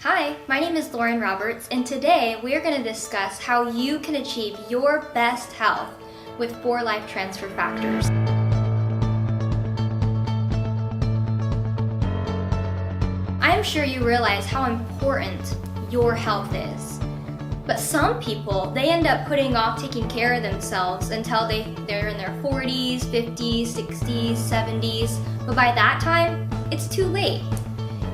Hi, my name is Lauren Roberts, and today we are going to discuss how you can achieve your best health with 4 life transfer factors. I am sure you realize how important your health is. But some people, they end up putting off taking care of themselves until they're in their 40s, 50s, 60s, 70s. But by that time, it's too late.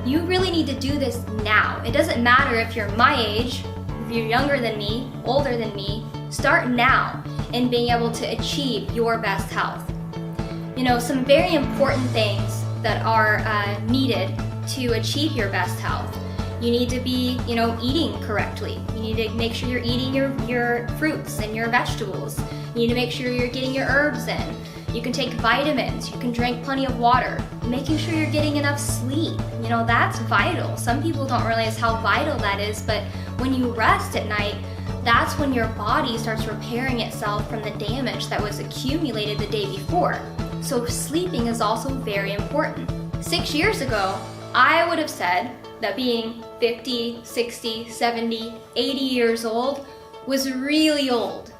You really need to do this now. It doesn't matter if you're my age, if you're younger than me, older than me. Start now in being able to achieve your best health. Some very important things that are needed to achieve your best health. You need to be, eating correctly. You need to make sure you're eating your fruits and your vegetables. You need to make sure you're getting your herbs in. You can take vitamins. You can drink plenty of water. Making sure you're getting enough sleep. That's vital. Some people don't realize how vital that is, but when you rest at night, that's when your body starts repairing itself from the damage that was accumulated the day before. So sleeping is also very important. 6 years ago, I would have said that being 50, 60, 70, 80 years old was really old.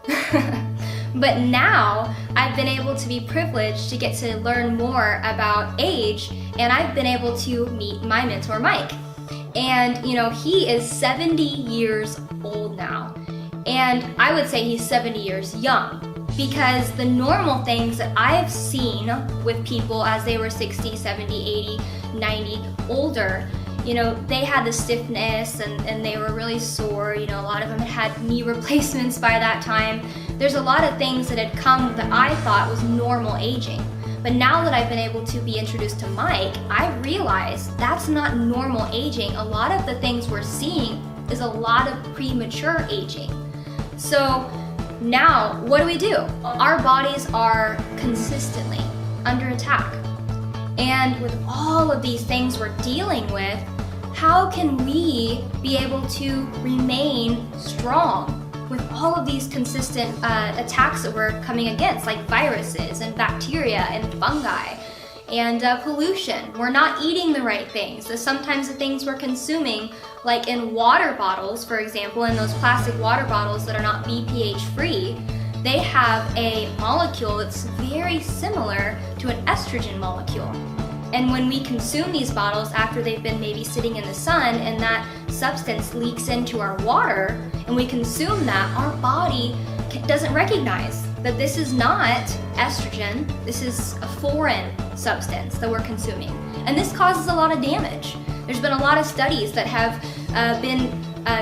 But now I've been able to be privileged to get to learn more about age, and I've been able to meet my mentor, Mike. And he is 70 years old now. And I would say he's 70 years young, because the normal things that I've seen with people as they were 60, 70, 80, 90, older, they had the stiffness and they were really sore. A lot of them had knee replacements by that time. There's a lot of things that had come that I thought was normal aging. But now that I've been able to be introduced to Mike, I realize that's not normal aging. A lot of the things we're seeing is a lot of premature aging. So now, what do? Our bodies are consistently under attack. And with all of these things we're dealing with, how can we be able to remain strong with all of these consistent attacks that we're coming against, like viruses and bacteria and fungi and pollution? We're not eating the right things. Sometimes the things we're consuming, like in water bottles, for example, in those plastic water bottles that are not BPH free, they have a molecule that's very similar to an estrogen molecule. And when we consume these bottles after they've been maybe sitting in the sun and that substance leaks into our water and we consume that, our body doesn't recognize that this is not estrogen, this is a foreign substance that we're consuming. And this causes a lot of damage. There's been a lot of studies that have been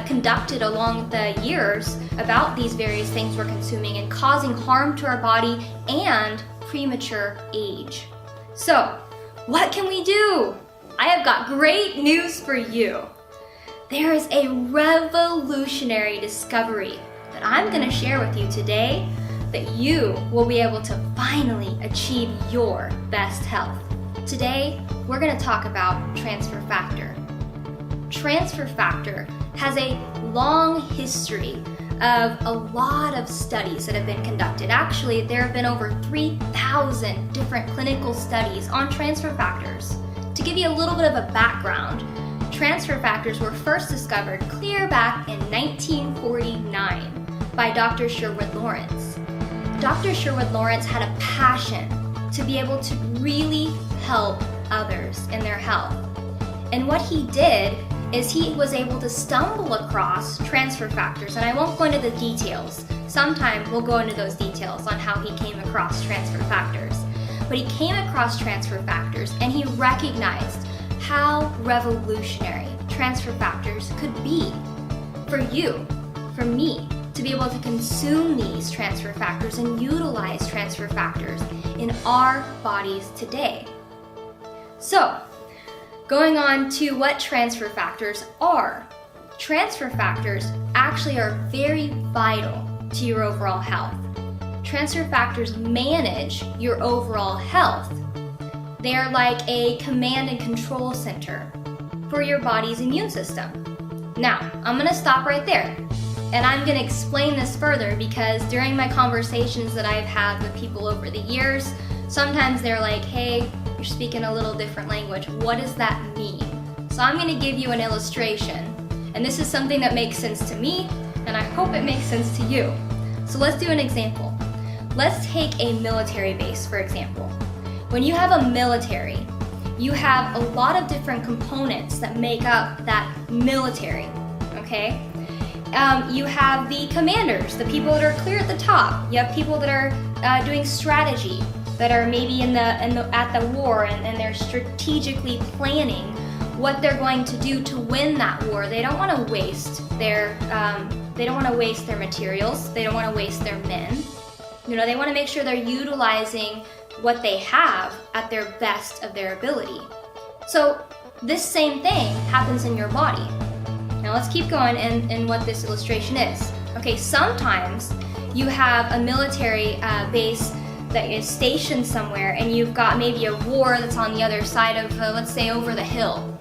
conducted along the years about these various things we're consuming and causing harm to our body and premature age. So, what can we do? I have got great news for you. There is a revolutionary discovery that I'm going to share with you today that you will be able to finally achieve your best health. Today, we're going to talk about transfer factor. Transfer factor has a long history of a lot of studies that have been conducted. Actually, there have been over 3,000 different clinical studies on transfer factors. To give you a little bit of a background, transfer factors were first discovered clear back in 1949 by Dr. Sherwood Lawrence. Dr. Sherwood Lawrence had a passion to be able to really help others in their health. And what he did is he was able to stumble across transfer factors, and I won't go into the details. Sometime we'll go into those details on how he came across transfer factors. But he came across transfer factors and he recognized how revolutionary transfer factors could be for you, for me, to be able to consume these transfer factors and utilize transfer factors in our bodies today. So, going on to what transfer factors are. Transfer factors actually are very vital to your overall health. Transfer factors manage your overall health. They are like a command and control center for your body's immune system. Now, I'm going to stop right there. And I'm going to explain this further because during my conversations that I've had with people over the years, sometimes they're like, hey, you're speaking a little different language. What does that mean? So I'm going to give you an illustration. And this is something that makes sense to me, and I hope it makes sense to you. So let's do an example. Let's take a military base, for example. When you have a military, you have a lot of different components that make up that military, okay? You have the commanders, the people that are clear at the top. You have people that are doing strategy, that are maybe at the war, and they're strategically planning what they're going to do to win that war. They don't want to waste their materials. They don't want to waste their men. They want to make sure they're utilizing what they have at their best of their ability. So this same thing happens in your body. Now let's keep going in what this illustration is. Okay, sometimes you have a military base that is stationed somewhere, and you've got maybe a war that's on the other side of, let's say, over the hill.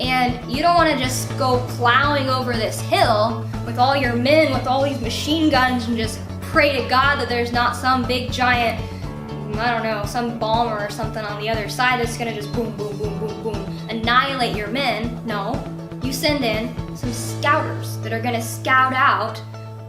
And you don't want to just go plowing over this hill with all your men, with all these machine guns, and just pray to God that there's not some big giant, I don't know, some bomber or something on the other side that's going to just boom, boom, boom, boom, boom, annihilate your men. No, you send in some scouters that are going to scout out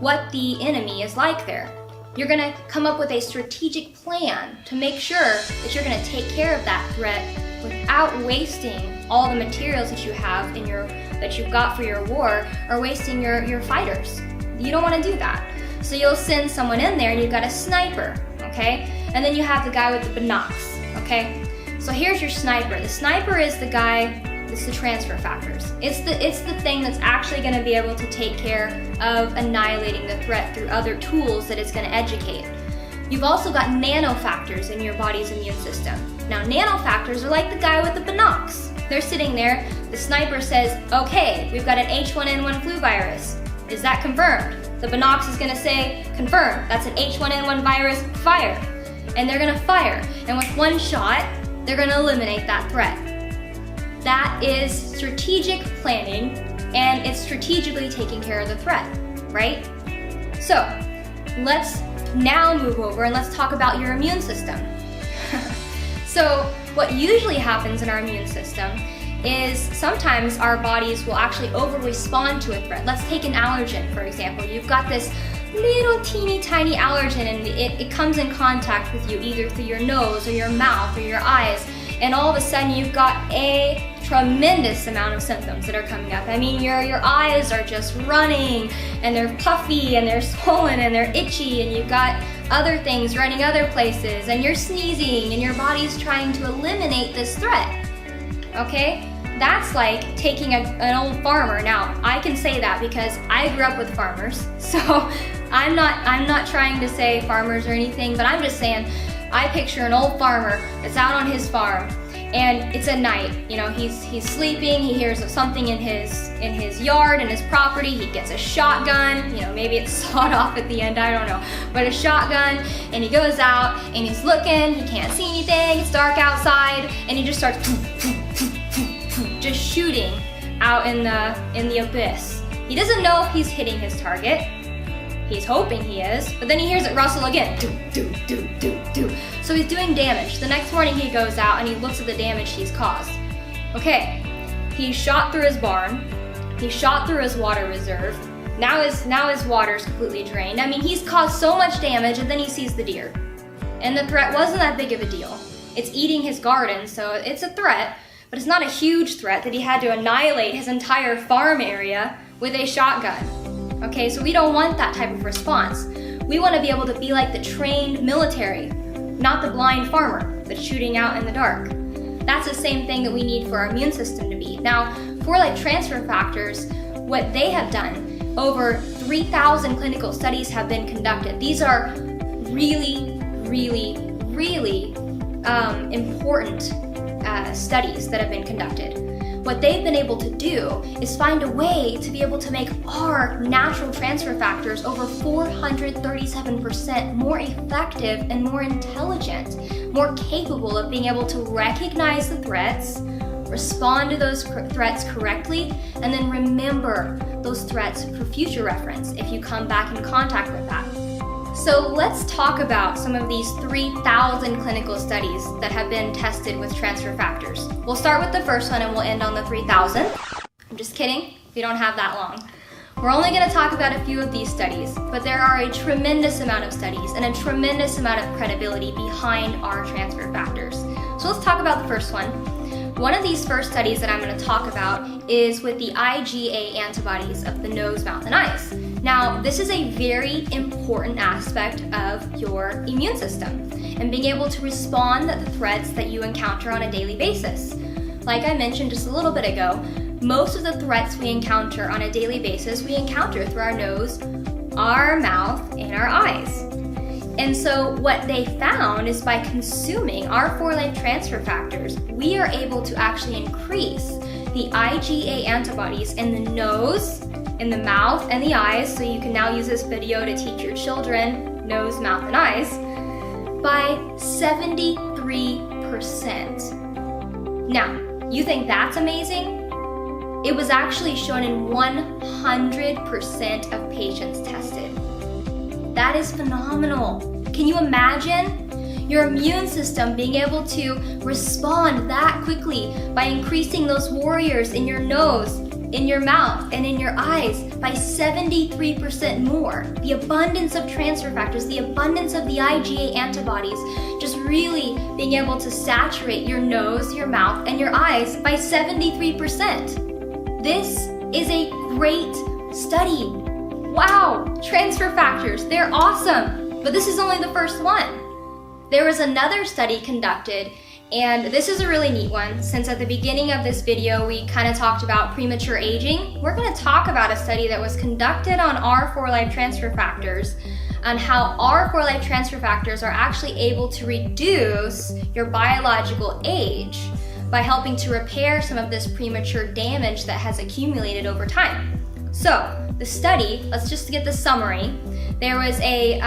what the enemy is like there. You're going to come up with a strategic plan to make sure that you're going to take care of that threat without wasting all the materials that you have that you've got for your war, or wasting your fighters. You don't want to do that. So you'll send someone in there, and you've got a sniper, okay? And then you have the guy with the binocs, okay? So here's your sniper. The sniper is the guy, it's the transfer factors. It's the thing that's actually going to be able to take care of annihilating the threat through other tools that it's going to educate. You've also got nanofactors in your body's immune system. Now, nanofactors are like the guy with the binocs. They're sitting there, the sniper says, okay, we've got an H1N1 flu virus. Is that confirmed? The binocs is going to say, confirmed, that's an H1N1 virus, fire. And they're going to fire. And with one shot, they're going to eliminate that threat. That is strategic planning, and it's strategically taking care of the threat, right? So, let's now move over and let's talk about your immune system. So, what usually happens in our immune system is sometimes our bodies will actually over-respond to a threat. Let's take an allergen, for example. You've got this little teeny tiny allergen, and it comes in contact with you either through your nose or your mouth or your eyes, and all of a sudden you've got a tremendous amount of symptoms that are coming up. I mean, your eyes are just running, and they're puffy, and they're swollen, and they're itchy, and you've got other things running other places, and you're sneezing, and your body's trying to eliminate this threat. Okay? That's like taking an old farmer. Now, I can say that because I grew up with farmers, so I'm not trying to say farmers or anything, but I'm just saying I picture an old farmer that's out on his farm, and it's at night. He's sleeping. He hears something in his yard, in his property. He gets a shotgun. Maybe it's sawed off at the end. I don't know, but a shotgun. And he goes out and he's looking. He can't see anything. It's dark outside, and he just starts just shooting out in the abyss. He doesn't know if he's hitting his target. He's hoping he is, but then he hears it rustle again. Do, do, do, do, do. So he's doing damage. The next morning he goes out and he looks at the damage he's caused. Okay, he shot through his barn. He shot through his water reserve. Now his water's completely drained. I mean, he's caused so much damage, and then he sees the deer. And the threat wasn't that big of a deal. It's eating his garden, so it's a threat, but it's not a huge threat that he had to annihilate his entire farm area with a shotgun. Okay, so we don't want that type of response. We want to be able to be like the trained military, not the blind farmer that's shooting out in the dark. That's the same thing that we need for our immune system to be. Now, for like transfer factors, what they have done, over 3,000 clinical studies have been conducted. These are really, really, really important studies that have been conducted. What they've been able to do is find a way to be able to make our natural transfer factors over 437% more effective and more intelligent, more capable of being able to recognize the threats, respond to those threats correctly, and then remember those threats for future reference if you come back in contact with that. So let's talk about some of these 3,000 clinical studies that have been tested with transfer factors. We'll start with the first one and we'll end on the 3,000. I'm just kidding, we don't have that long. We're only going to talk about a few of these studies, but there are a tremendous amount of studies and a tremendous amount of credibility behind our transfer factors. So let's talk about the first one. One of these first studies that I'm going to talk about is with the IgA antibodies of the nose, mouth, and eyes. Now, this is a very important aspect of your immune system and being able to respond to the threats that you encounter on a daily basis. Like I mentioned just a little bit ago, most of the threats we encounter on a daily basis, we encounter through our nose, our mouth, and our eyes. And so what they found is by consuming our 4-Life transfer factors, we are able to actually increase the IgA antibodies in the nose, in the mouth, and the eyes. So you can now use this video to teach your children nose, mouth, and eyes by 73%. Now, you think that's amazing? It was actually shown in 100% of patients tested. That is phenomenal. Can you imagine your immune system being able to respond that quickly by increasing those warriors in your nose, in your mouth, and in your eyes by 73% more? The abundance of transfer factors, the abundance of the IgA antibodies, just really being able to saturate your nose, your mouth, and your eyes by 73%. This is a great study. Wow, transfer factors, they're awesome. But this is only the first one. There was another study conducted, and this is a really neat one. Since at the beginning of this video, we kind of talked about premature aging, we're gonna talk about a study that was conducted on our 4-Life transfer factors on how our 4-Life transfer factors are actually able to reduce your biological age by helping to repair some of this premature damage that has accumulated over time. So, the study, let's just get the summary. There was a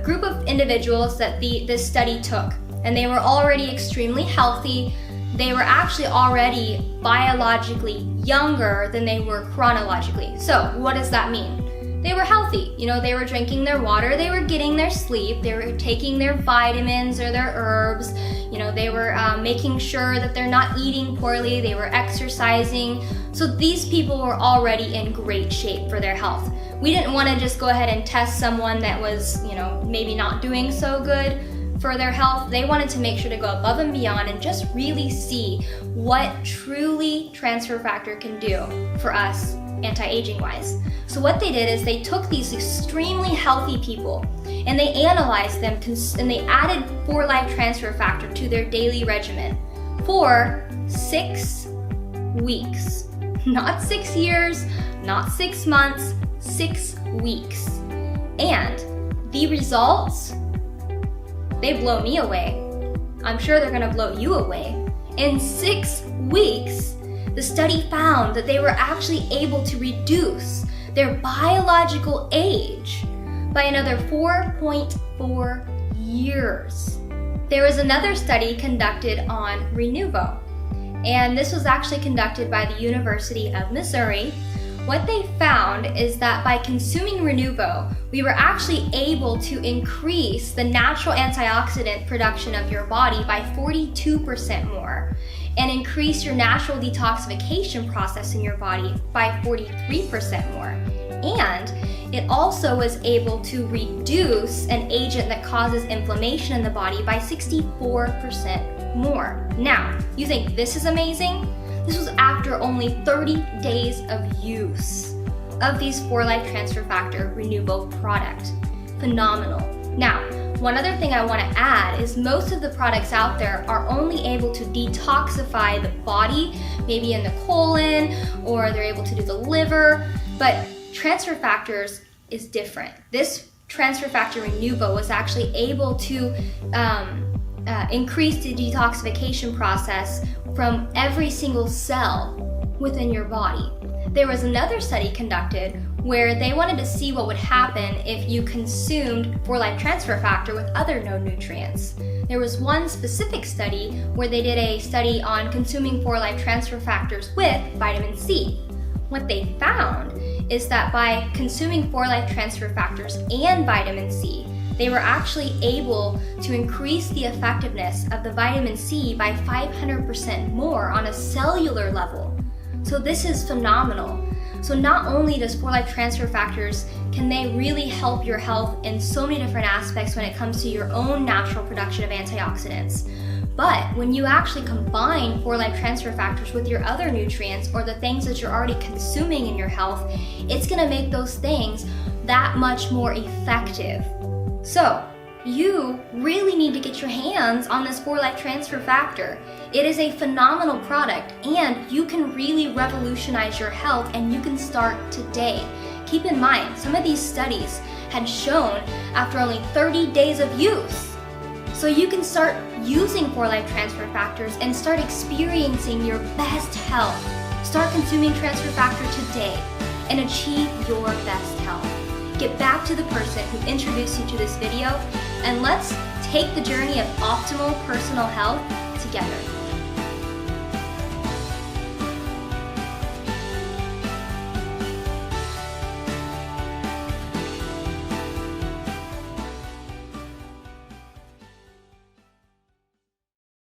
group of individuals that this study took, and they were already extremely healthy. They were actually already biologically younger than they were chronologically. So, what does that mean? They were healthy. You know, they were drinking their water, they were getting their sleep, they were taking their vitamins or their herbs. You know, they were making sure that they're not eating poorly, they were exercising. So these people were already in great shape for their health. We didn't want to just go ahead and test someone that was, you know, maybe not doing so good for their health. They wanted to make sure to go above and beyond and just really see what truly transfer factor can do for us anti-aging wise. So what they did is they took these extremely healthy people and they analyzed them and they added 4-Life transfer factor to their daily regimen for 6 weeks. Not 6 years, not 6 months, 6 weeks. And the results, they blow me away. I'm sure they're gonna blow you away. In 6 weeks, the study found that they were actually able to reduce their biological age by another 4.4 years. There was another study conducted on Renuvo, and this was actually conducted by the University of Missouri. What they found is that by consuming Renuvo, we were actually able to increase the natural antioxidant production of your body by 42% more and increase your natural detoxification process in your body by 43% more. And it also was able to reduce an agent that causes inflammation in the body by 64% more. Now, you think this is amazing? This was after only 30 days of use of these 4-Life transfer factor Renuvo product. Phenomenal. Now, one other thing I want to add is most of the products out there are only able to detoxify the body, maybe in the colon, or they're able to do the liver, but transfer factors is different. This transfer factor Renuvo was actually able to increase the detoxification process from every single cell within your body. There was another study conducted where they wanted to see what would happen if you consumed 4-Life transfer factor with other known nutrients. There was one specific study where they did a study on consuming 4-Life transfer factors with vitamin C. What they found is that by consuming 4-Life transfer factors and vitamin C, they were actually able to increase the effectiveness of the vitamin C by 500% more on a cellular level. So this is phenomenal. So not only does 4-Life Transfer Factors can they really help your health in so many different aspects when it comes to your own natural production of antioxidants, but when you actually combine 4-Life Transfer Factors with your other nutrients or the things that you're already consuming in your health, it's gonna make those things that much more effective. So, you really need to get your hands on this 4-Life Transfer Factor. It is a phenomenal product and you can really revolutionize your health, and you can start today. Keep in mind, some of these studies had shown after only 30 days of use. So you can start using 4-Life Transfer Factors and start experiencing your best health. Start consuming Transfer Factor today and achieve your best health. Get back to the person who introduced you to this video, and let's take the journey of optimal personal health together.